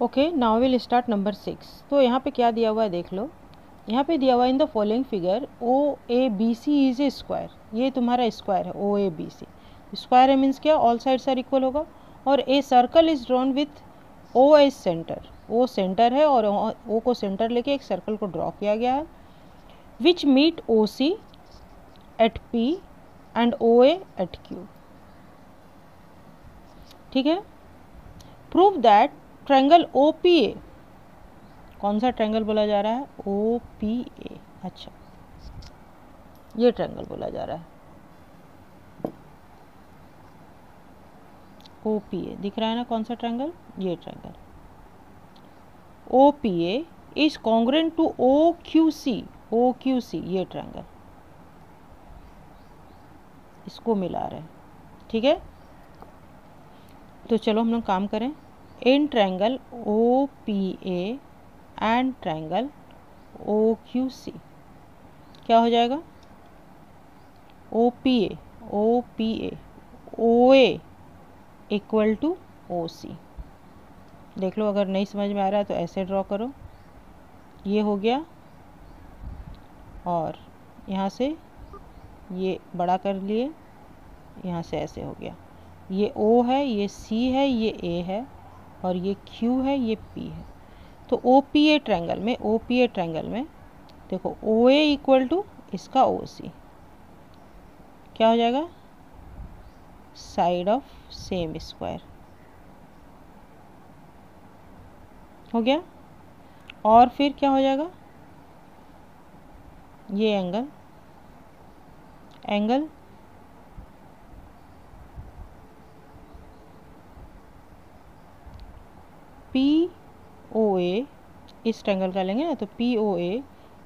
Okay, now will start number 6। तो यहाँ पे क्या दिया हुआ है देख लो। यहाँ पे दिया हुआ है in the following figure O A B C is a square. ये तुम्हारा स्क्वायर है O A B C. Square है मीन्स क्या, ऑल साइड्स आर इक्वल होगा। और a circle is drawn with O as centre. O centre है और ओ को सेंटर लेके एक सर्कल को ड्रॉ किया गया है। Which meet O C at P and O A at Q. ठीक है। Prove that triangle O P A, कौन सा ट्रायंगल बोला जा रहा है, ओ पी ए। अच्छा, ये ट्रायंगल बोला जा रहा है ओ पी ए। दिख रहा है ना कौन सा ट्रायंगल, ये triangle O P A is congruent to O Q C. O Q C ये ट्रायंगल, इसको मिला रहे हैं। ठीक है। तो चलो हम लोग काम करें। In triangle O P A and triangle O Q C क्या हो जाएगा, O P A O A equal to O C. देख लो, अगर नहीं समझ में आ रहा है तो ऐसे ड्रॉ करो। ये हो गया और यहाँ से ये बड़ा कर लिए, यहाँ से ऐसे हो गया। ये O है, ये C है, ये A है और ये Q है, ये P है। तो OPA ट्रायंगल में देखो OA इक्वल टू इसका OC क्या हो जाएगा, साइड ऑफ सेम स्क्वायर हो गया। और फिर क्या हो जाएगा, ये एंगल पी ओ ए, इस ट्रायंगल का लेंगे ना, तो P O A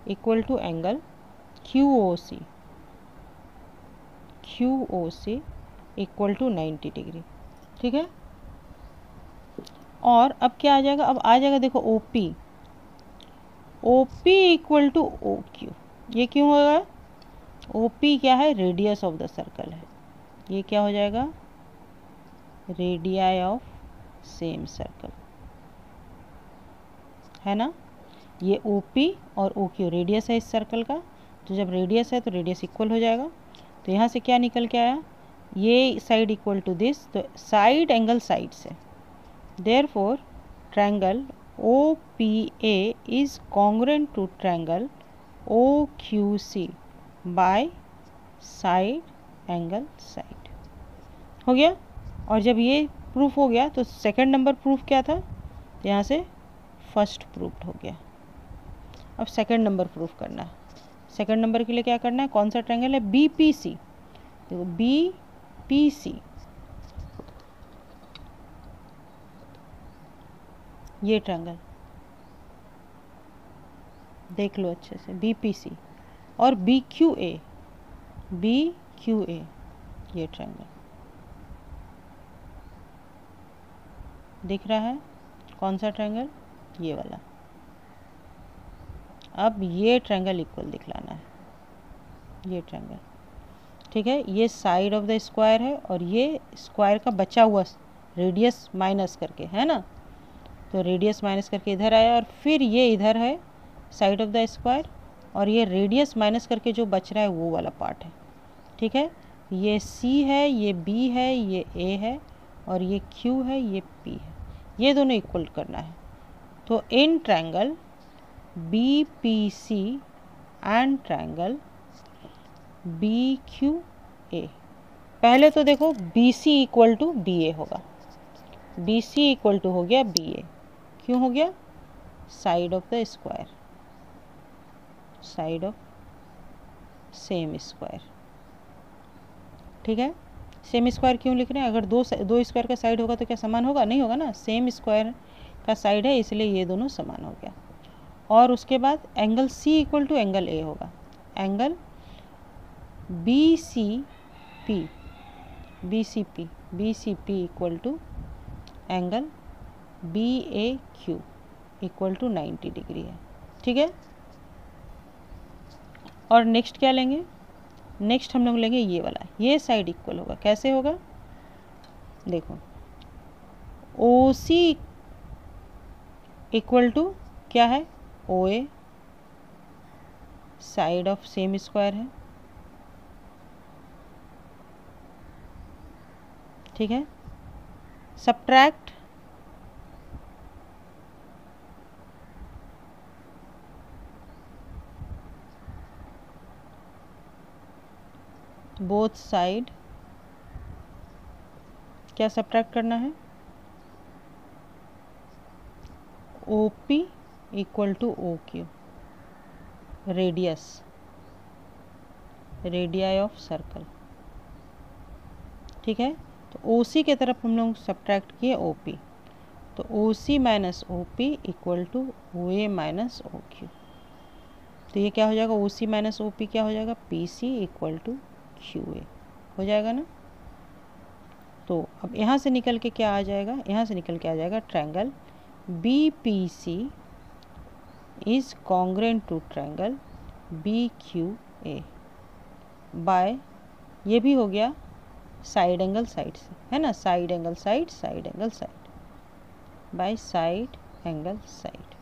equal to angle Q O C equal to 90 degree. ठीक है। और अब क्या आ जाएगा, अब आ जाएगा देखो O P equal to O Q. ये क्यों होगा, ओ पी क्या है, रेडियस ऑफ द सर्कल है। ये क्या हो जाएगा, रेडियाई ऑफ सेम सर्कल है ना। ये ओ पी और ओ क्यू रेडियस है इस सर्कल का। तो जब रेडियस है तो रेडियस इक्वल हो जाएगा। तो यहाँ से क्या निकल के आया, ये साइड इक्वल टू दिस, तो साइड एंगल साइड से। Therefore triangle O P A is congruent to triangle O Q C by side angle side. हो गया। और जब ये प्रूफ हो गया तो सेकंड नंबर प्रूफ क्या था, यहाँ से फर्स्ट प्रूफ हो गया। अब सेकंड नंबर प्रूफ करना है। सेकंड नंबर के लिए क्या करना है, कौन सा ट्रायंगल है, बी पी सी। देखो बी पी सी, ये ट्रायंगल देख लो अच्छे से, बी पी सी। और बी क्यू ए ये ट्रायंगल दिख रहा है, कौन सा ट्रायंगल, ये वाला। अब ये ट्रायंगल इक्वल दिखलाना है, ये ट्रायंगल। ठीक है। ये साइड ऑफ द स्क्वायर है और ये स्क्वायर का बचा हुआ रेडियस माइनस करके है ना। तो रेडियस माइनस करके इधर आया और फिर ये इधर है साइड ऑफ द स्क्वायर, और ये रेडियस माइनस करके जो बच रहा है वो वाला पार्ट है। ठीक है। ये C है, ये B है, ये A है और ये Q है, ये P है। ये दोनों इक्वल करना है। तो in triangle B P C and triangle B Q A, पहले तो देखो B C equal to B A होगा। बी सी इक्वल टू हो गया बी ए, क्यों हो गया, side of the square, side of same square. ठीक है। सेम स्क्वायर क्यों लिख रहे हैं, अगर दो स्क्वायर का साइड होगा तो क्या समान होगा, नहीं होगा ना। सेम स्क्वायर का साइड है इसलिए ये दोनों समान हो गया। और उसके बाद angle C equal to angle A होगा। Angle B C P equal to angle B A Q equal to 90 degree है। ठीक है। और नेक्स्ट क्या लेंगे, नेक्स्ट हम लोग लेंगे ये वाला, ये साइड इक्वल होगा। कैसे होगा, देखो ओ सी इक्वल टू क्या है, O A side of same square है, ठीक है। सब्ट्रैक्ट बोथ साइड, क्या सब्ट्रैक्ट करना है, O P equal to O Q, radius, radii of circle, ठीक है। तो ओ सी के तरफ हम लोग सब्ट्रैक्ट किए ओ पी, तो O C minus O P equal to O A minus O Q. तो ये क्या हो जाएगा, ओ सी माइनस ओ पी क्या हो जाएगा, P C equal to Q A हो जाएगा ना। तो अब यहाँ से निकल के क्या आ जाएगा, यहाँ से निकल के आ जाएगा triangle B P C is congruent to triangle B Q A by, ये भी हो गया साइड एंगल साइड से, है ना, side angle side, side angle side, bye side angle side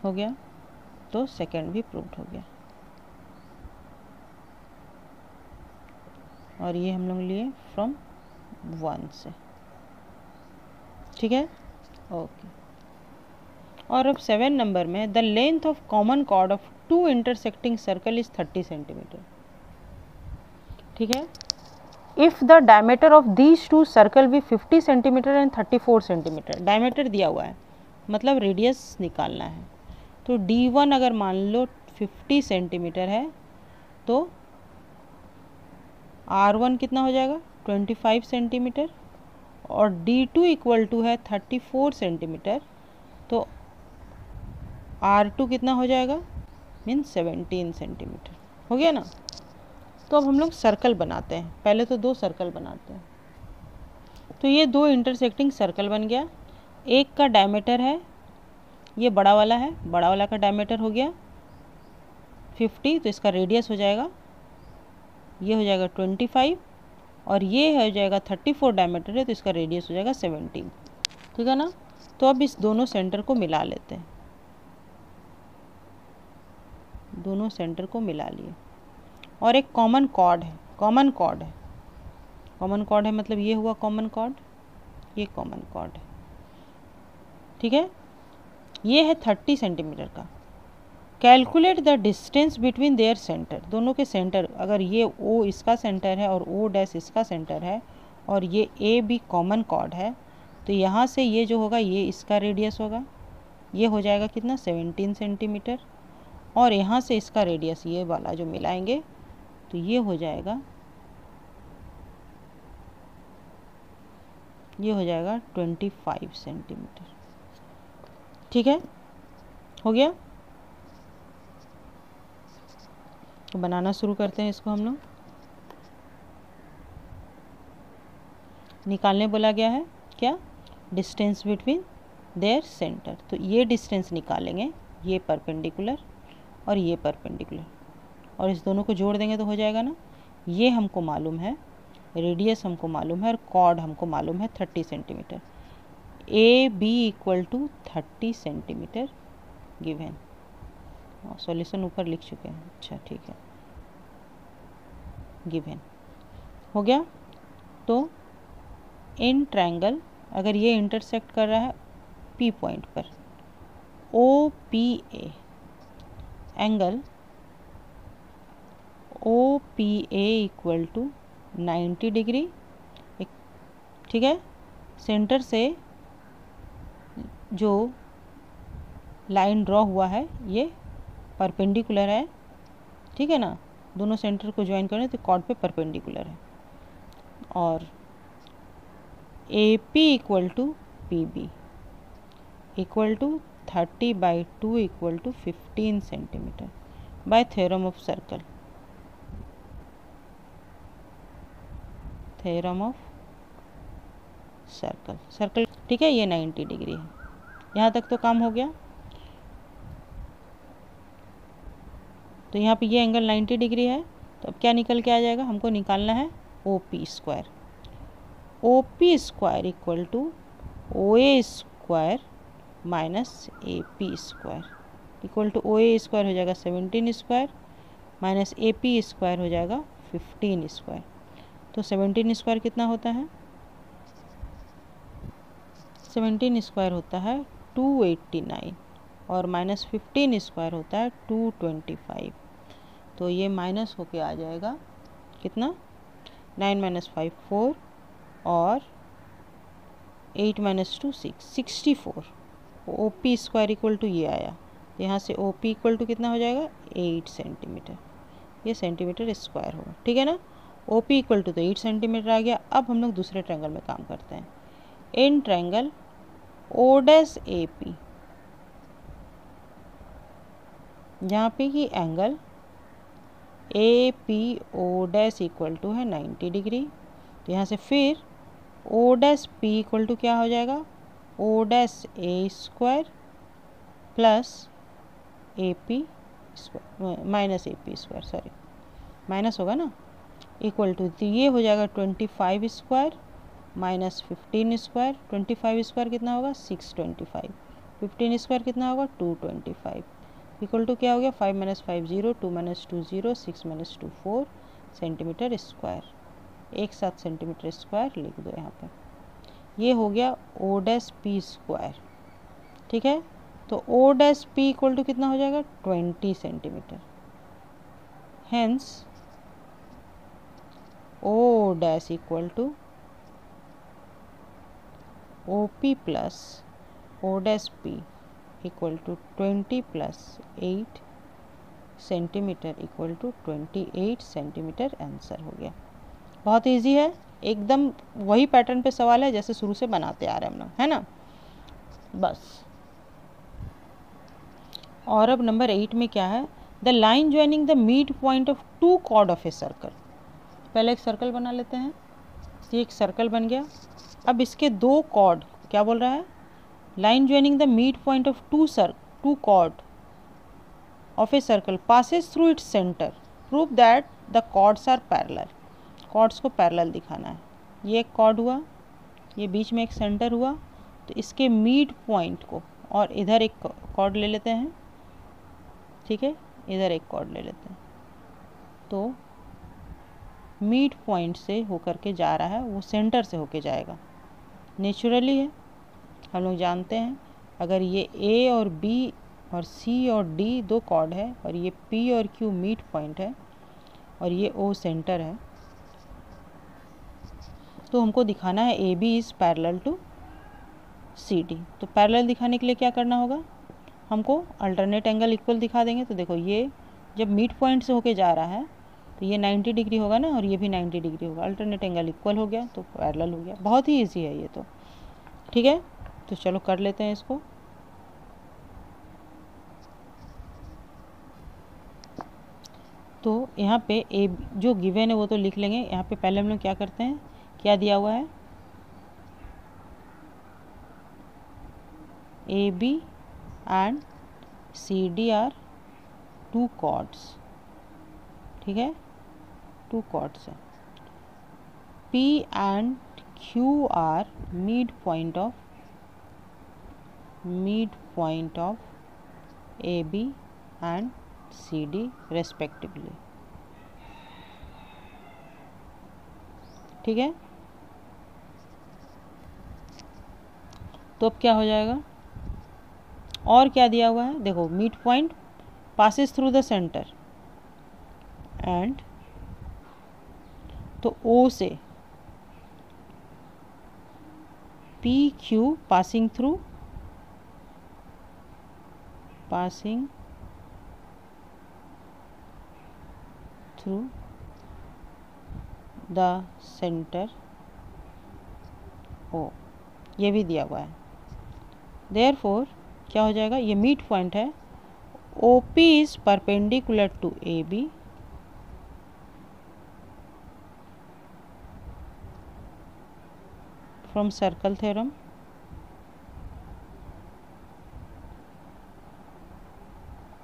हो गया। तो सेकंड भी प्रूव्ड हो गया। और ये हम लोग लिए फ्रॉम 1 से, ठीक है, ओके। और अब 7 नंबर में the length of common chord of 2 intersecting circle is 30 centimetre, ठीक है। If the diameter of these 2 circle भी 50 सेंटीमीटर एंड 34 सेंटीमीटर, डायमीटर दिया हुआ है मतलब रेडियस निकालना है। तो D1 अगर मान लो 50 सेंटीमीटर है तो R1 कितना हो जाएगा 25 सेंटीमीटर, और D2 इक्वल टू है 34 सेंटीमीटर, तो R2 कितना हो जाएगा, मीन 17 सेंटीमीटर हो गया ना। तो अब हम लोग सर्कल बनाते हैं, पहले तो 2 सर्कल बनाते हैं। तो ये 2 इंटरसेक्टिंग सर्कल बन गया, एक का डायमीटर है, ये बड़ा वाला है, बड़ा वाला का डायमीटर हो गया 50, तो इसका रेडियस हो जाएगा, ये हो जाएगा 25, और ये हो जाएगा 34 डायमीटर है, तो इसका रेडियस हो जाएगा 17, ठीक है ना। तो अब इस दोनों सेंटर को मिला लेते हैं, दोनों सेंटर को मिला लिए, और एक कॉमन कॉर्ड है, कॉमन कॉर्ड है, कॉमन कॉर्ड है मतलब ये हुआ कॉमन कॉर्ड, ये कॉमन कॉर्ड है, ठीक है। ये है 30 सेंटीमीटर का। Calculate the distance between their centre, दोनों के सेंटर, अगर ये ओ इसका सेंटर है और ओ डैश इसका सेंटर है और ये ए बी कॉमन कॉर्ड है, तो यहाँ से ये जो होगा ये इसका रेडियस होगा, ये हो जाएगा कितना 17 सेंटीमीटर, और यहाँ से इसका रेडियस ये वाला जो मिलाएंगे तो ये हो जाएगा, ये हो जाएगा 25 सेंटीमीटर, ठीक है, हो गया। तो बनाना शुरू करते हैं इसको हम लोग। निकालने बोला गया है क्या, डिस्टेंस बिटवीन देयर सेंटर, तो ये डिस्टेंस निकालेंगे, ये परपेंडिकुलर और ये परपेंडिकुलर, और इस दोनों को जोड़ देंगे तो हो जाएगा ना। ये हमको मालूम है, रेडियस हमको मालूम है, और कॉर्ड हमको मालूम है 30 centimetre, A B equal to 30 centimetre given. Solution ऊपर लिख चुके हैं, अच्छा ठीक है, गिवन हो गया। तो इन ट्रायंगल, अगर ये इंटरसेक्ट कर रहा है पी पॉइंट पर, O P A angle O P A equal to 90 degree, ठीक है। सेंटर से जो लाइन ड्रॉ हुआ है ये परपेंडिकुलर है, ठीक है ना, दोनों सेंटर को ज्वाइन करें तो कॉर्ड पे परपेंडिकुलर है, और A P equal to P B equal to 30/2 equal to 15 centimetre by theorem of circle, theorem of circle, circle, ठीक है। ये 90 डिग्री है, यहाँ तक तो काम हो गया। तो यहाँ पे ये एंगल 90 डिग्री है, तो अब क्या निकल के आ जाएगा, हमको निकालना है O P square, O P square equal to O A square minus A P square equal to O A square हो जाएगा 17 square minus A P square हो जाएगा 15 स्क्वायर। तो 17 स्क्वायर कितना होता है? 17 स्क्वायर होता है 289 और माइनस 15 स्क्वायर होता है 225। तो ये माइनस होके आ जाएगा कितना? 9 माइनस 5 4 और 8 माइनस 2 6 64। O P square equal to ये आया, यहाँ से ओ पी इक्वल टू कितना हो जाएगा? 8 सेंटीमीटर। ये सेंटीमीटर स्क्वायर होगा, ठीक है ना। ओ पी इक्वल टू तो 8 सेंटीमीटर आ गया। अब हम लोग दूसरे ट्रायंगल में काम करते हैं। In triangle O dash A P, यहाँ पे ही angle A P O dash equal to है 90 डिग्री। तो यहाँ से फिर O dash P equal to क्या हो जाएगा? O dash A square plus A P square minus A P square, sorry minus होगा ना, इक्वल टू, तो ये हो जाएगा 25 स्क्वायर माइनस 15 स्क्वायर। 25 स्क्वायर कितना होगा? 625। 15 स्क्वायर कितना होगा? 225 इक्वल टू क्या हो गया? 5 minus 5 0, 2 minus 2 0, 6 minus 2 4 centimetre square. एक साथ सेंटीमीटर स्क्वायर लिख दो यहाँ पर। ये हो गया ओ डैश पी स्क्वायर, ठीक है। तो O dash P equal to कितना हो जाएगा? 20 centimetre. Hence O dash equal to O P plus O dash P equal to 20 plus 8 centimetre equal to 28 centimetre answer हो गया। बहुत इजी है, एकदम वही पैटर्न पे सवाल है जैसे शुरू से बनाते आ रहे हैं हम लोग, है ना, बस। और अब नंबर 8 में क्या है? The line joining the mid point of two chord of a circle. पहले एक सर्कल बना लेते हैं। ये एक सर्कल बन गया। अब इसके दो कॉर्ड, क्या बोल रहा है? Line joining the mid point of two chord of a circle passes through its centre, prove that the chords are parallel. Chords को पैरेलल दिखाना है। ये एक कॉर्ड हुआ, ये बीच में एक सेंटर हुआ, तो इसके मिड पॉइंट को, और इधर एक कॉर्ड ले लेते हैं, ठीक है, इधर एक कॉर्ड ले लेते हैं। तो मिड पॉइंट से होकर के जा रहा है, वो सेंटर से होके जाएगा, नेचुरली है, हम लोग जानते हैं। अगर ये ए और बी और सी और डी दो कॉर्ड है और ये पी और क्यू मिड पॉइंट है और ये ओ सेंटर है, तो हमको दिखाना है A B is parallel to C D. तो पैरेलल दिखाने के लिए क्या करना होगा? हमको अल्टरनेट एंगल इक्वल दिखा देंगे। तो देखो, ये जब मिड पॉइंट से होके जा रहा है तो ये 90 डिग्री होगा ना, और ये भी 90 डिग्री होगा। अल्टरनेट एंगल इक्वल हो गया तो पैरेलल हो गया। बहुत ही ईजी है ये तो, ठीक है। तो चलो कर लेते हैं इसको। तो यहाँ पे ए जो गिवन है वो तो लिख लेंगे। यहाँ पे पहले हम लोग क्या करते हैं, क्या दिया हुआ है? A B and C D are two chords, ठीक है, टू कॉर्ड्स है। P and Q are midpoint of AB and CD respectively, ठीक है। तो अब क्या हो जाएगा? और क्या दिया हुआ है? देखो, mid point passes through the centre and, तो O से P Q passing through the centre O, ये भी दिया हुआ है। देयरफॉर क्या हो जाएगा? ये मिड पॉइंट है। O P is perpendicular to A B from circle theorem,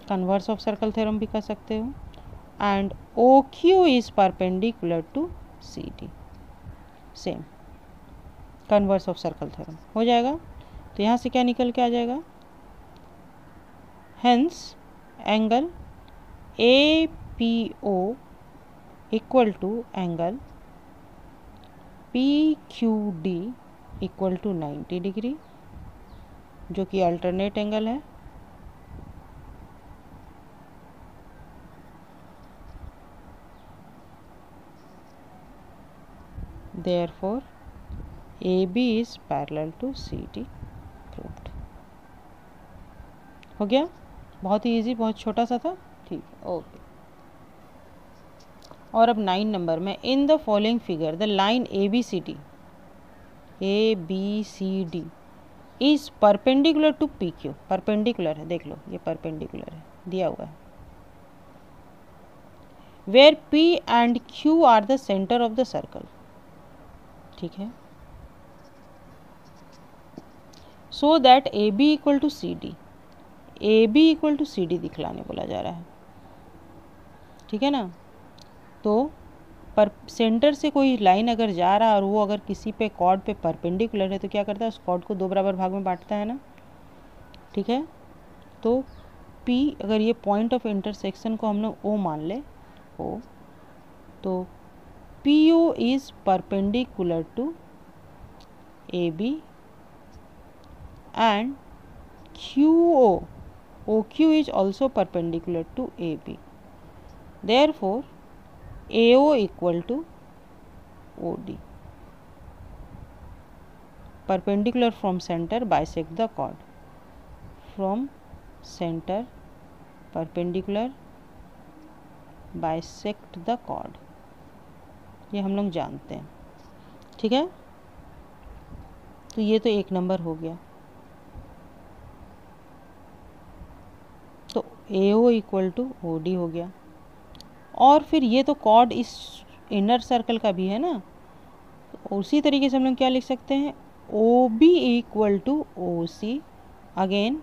converse of circle theorem भी कर सकते हो, and O Q is perpendicular to C D, same converse of circle theorem हो जाएगा। तो यहाँ से क्या निकल के आ जाएगा, hence angle A P O equal to angle P Q D equal to 90 degree, जो कि अल्टरनेट एंगल है। Therefore, AB is parallel to CD proved। हो गया, बहुत ही इजी, बहुत छोटा सा था, ठीक है, ओके। और अब 9 नंबर में, in the following figure the line ABCD is perpendicular to PQ। Perpendicular है, देख लो ये परपेंडिकुलर है, दिया हुआ है। Where P and Q are the centre of the circle, ठीक है। So that AB equal to CD, AB equal to CD दिखलाने बोला जा रहा है, ठीक है ना। तो पर सेंटर से कोई लाइन अगर जा रहा है और वो अगर किसी पे कॉर्ड पे परपेंडिकुलर है तो क्या करता है, उस कॉर्ड को 2 बराबर भाग में बांटता है ना, ठीक है। तो P, अगर ये पॉइंट ऑफ इंटरसेक्शन को हम लोग O मान ले, O, तो PO is perpendicular to AB and OQ is also perpendicular to AB. Therefore, AO equal to OD. Perpendicular from center bisect the chord. From center perpendicular bisect the chord. ये हम लोग जानते हैं, ठीक है। तो ये तो 1 नंबर हो गया। तो AO इक्वल टू OD हो गया। और फिर ये तो कॉर्ड इस इनर सर्कल का भी है ना, तो उसी तरीके से हम लोग क्या लिख सकते हैं, OB equal to OC, again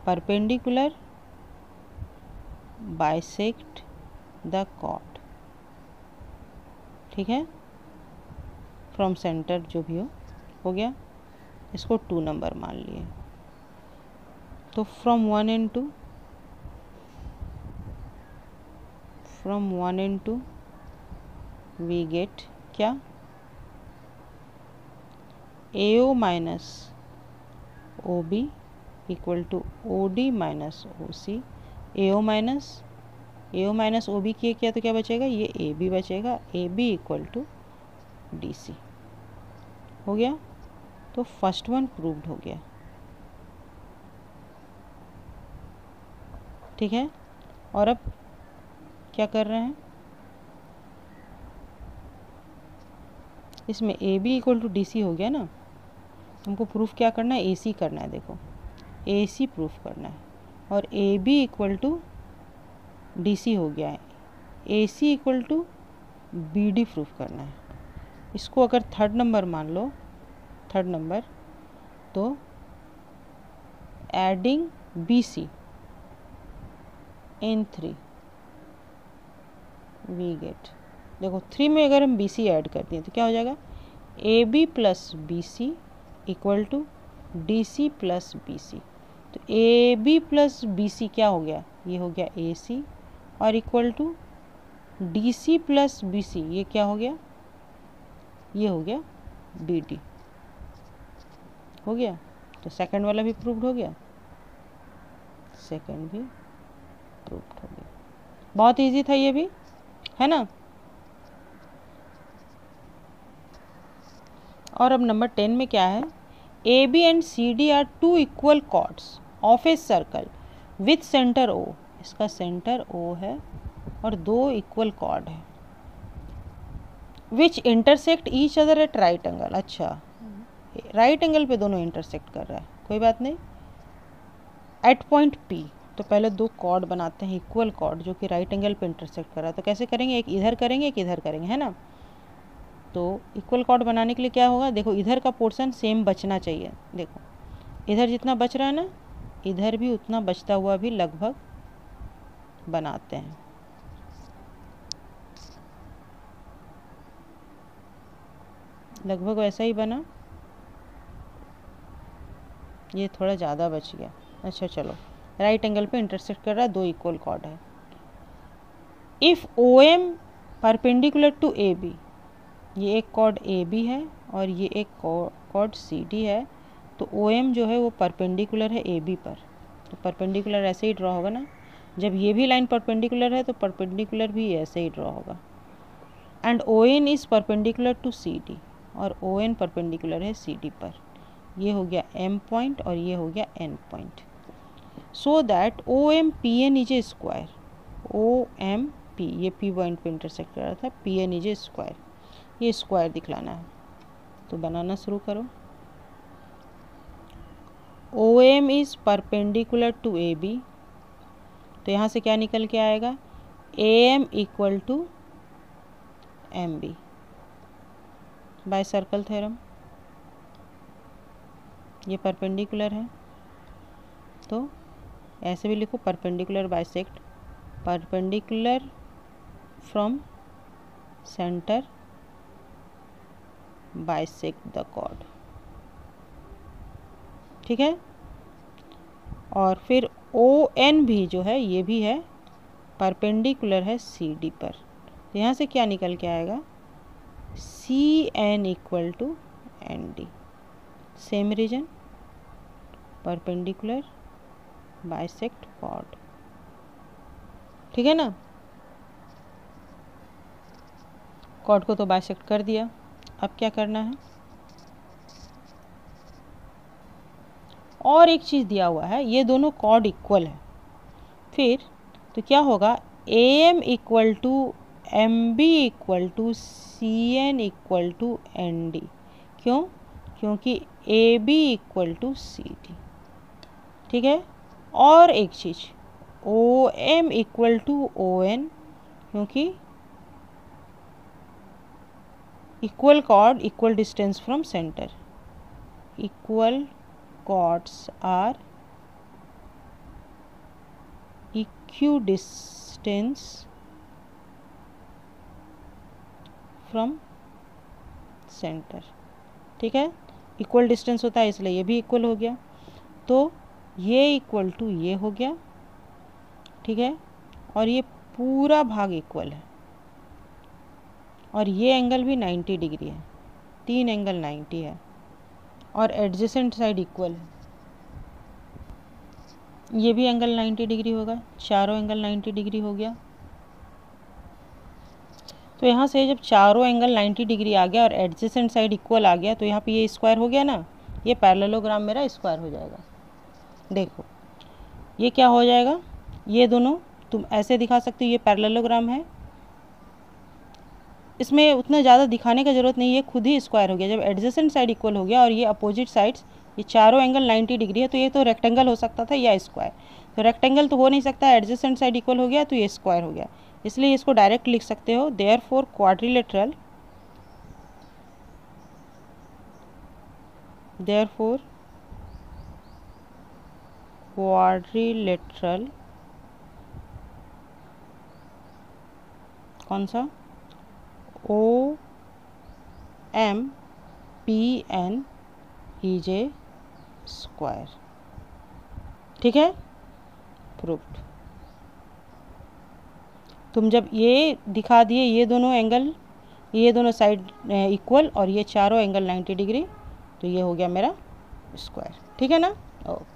perpendicular bisect the chord, ठीक है, फ्रॉम सेंटर जो भी हो गया। इसको 2 नंबर मान लिए। तो फ्रॉम 1 and 2 we get क्या, AO minus OB equal to OD minus OC। AO minus OB किया तो क्या बचेगा, ये AB बचेगा, AB इक्वल टू DC हो गया। तो फर्स्ट वन प्रूव्ड हो गया, ठीक है। और अब क्या कर रहे हैं, इसमें AB इक्वल टू DC हो गया ना, हमको प्रूफ क्या करना है, AC करना है। देखो AC प्रूफ करना है, और AB इक्वल टू DC हो गया है, AC equal to BD proof करना है। इसको अगर 3rd नंबर मान लो, 3rd नंबर, तो adding BC in 3 we get, देखो 3 में अगर हम BC ऐड करते हैं तो क्या हो जाएगा, AB plus BC equal to DC plus BC। तो AB प्लस BC क्या हो गया, ये हो गया AC, और equal to DC plus BC, ये क्या हो गया, ये हो गया BD हो गया। तो सेकंड वाला भी प्रूव्ड हो गया, सेकंड भी प्रूव्ड हो गया। बहुत इजी था ये भी, है ना। और अब नंबर 10 में क्या है, AB and CD are 2 equal chords of a circle with centre O। इसका सेंटर O है और 2 इक्वल कॉर्ड है, which intersect each other at right angle. अच्छा, राइट एंगल पे दोनों इंटरसेक्ट कर रहा है, कोई बात नहीं। एट पॉइंट P, तो पहले 2 कॉर्ड बनाते हैं, इक्वल कॉर्ड जो कि राइट एंगल पे इंटरसेक्ट कर रहा है। तो कैसे करेंगे, एक इधर करेंगे एक इधर करेंगे, है ना। तो इक्वल कॉर्ड बनाने के लिए क्या होगा, देखो इधर का पोर्शन सेम बचना चाहिए। देखो इधर जितना बच रहा है ना, इधर भी उतना बचता हुआ भी लगभग बनाते हैं। लगभग वैसा ही बना, ये थोड़ा ज़्यादा बच गया। अच्छा चलो, राइट एंगल पे इंटरसेक्ट कर रहा है, 2 इक्वल कॉर्ड है। If O M perpendicular to A B, ये एक कॉर्ड ए बी है और ये एक कॉर्ड सी डी है, तो ओ एम जो है वो परपेंडिकुलर है ए बी पर, तो परपेंडिकुलर ऐसे ही ड्रॉ होगा ना। जब ये भी लाइन परपेंडिकुलर है तो परपेंडिकुलर भी ऐसे ही ड्रॉ होगा। And O N is perpendicular to C D, और ओ एन परपेंडिकुलर है सी डी पर। ये हो गया एम पॉइंट और ये हो गया N point. So that O M P N is a square, O M P, ये पी पॉइंट पे इंटरसेक्ट कर रहा था, P N is a square, ये स्क्वायर दिखलाना है। तो बनाना शुरू करो। O M is perpendicular to A B, तो यहाँ से क्या निकल के आएगा, A M equal to M B by circle theorem. ये परपेंडिकुलर है तो ऐसे भी लिखो, perpendicular bisect, perpendicular from centre bisect the chord. ठीक है। और फिर ओ एन भी जो है ये भी है परपेंडिकुलर है सी डी पर, तो यहाँ से क्या निकल के आएगा, C N equal to N D. Same reason, perpendicular bisect chord. ठीक है ना। कॉर्ड को तो बाइसेक्ट कर दिया, अब क्या करना है, और एक चीज़ दिया हुआ है, ये दोनों कॉर्ड इक्वल है, फिर तो क्या होगा, A M equal to M B equal to C N equal to N D. क्यों? क्योंकि A B equal to C D. ठीक है। और एक चीज़, O M equal to O N, क्योंकि equal chord equal distance from centre, equal chords are equidistance from centre. ठीक है। इक्वल डिस्टेंस होता है इसलिए ये भी इक्वल हो गया, तो ये इक्वल टू ये हो गया। ठीक है। और ये पूरा भाग इक्वल है, और ये एंगल भी 90 डिग्री है, 3 एंगल 90 है, और एडजेसेंट साइड इक्वल है, ये भी एंगल 90 डिग्री होगा, चारों एंगल 90 डिग्री हो गया। तो यहाँ से जब चारों एंगल 90 डिग्री आ गया और एडजेसेंट साइड इक्वल आ गया, तो यहाँ पे ये स्क्वायर हो गया ना, ये पैरेललोग्राम मेरा स्क्वायर हो जाएगा। देखो ये क्या हो जाएगा, ये दोनों तुम ऐसे दिखा सकते हो, ये पैरेललोग्राम है, इसमें उतना ज़्यादा दिखाने का ज़रूरत नहीं है, खुद ही स्क्वायर हो गया। जब एडजेसेंट साइड इक्वल हो गया और ये अपोजिट साइड्स, ये चारों एंगल 90 डिग्री है, तो ये तो रेक्टेंगल हो सकता था या स्क्वायर, तो रेक्टेंगल तो हो नहीं सकता, एडजेसेंट साइड इक्वल हो गया तो ये स्क्वायर हो गया, इसलिए इसको डायरेक्ट लिख सकते हो, देयरफॉर क्वाड्रिलेटरल, देयरफॉर क्वाड्रिलेटरल कौन सा, O M P N is a square. ठीक है, प्रूव्ड। तुम जब ये दिखा दिए, ये दोनों एंगल, ये दोनों साइड इक्वल और ये चारों एंगल 90 डिग्री, तो ये हो गया मेरा स्क्वायर। ठीक है ना। ओके।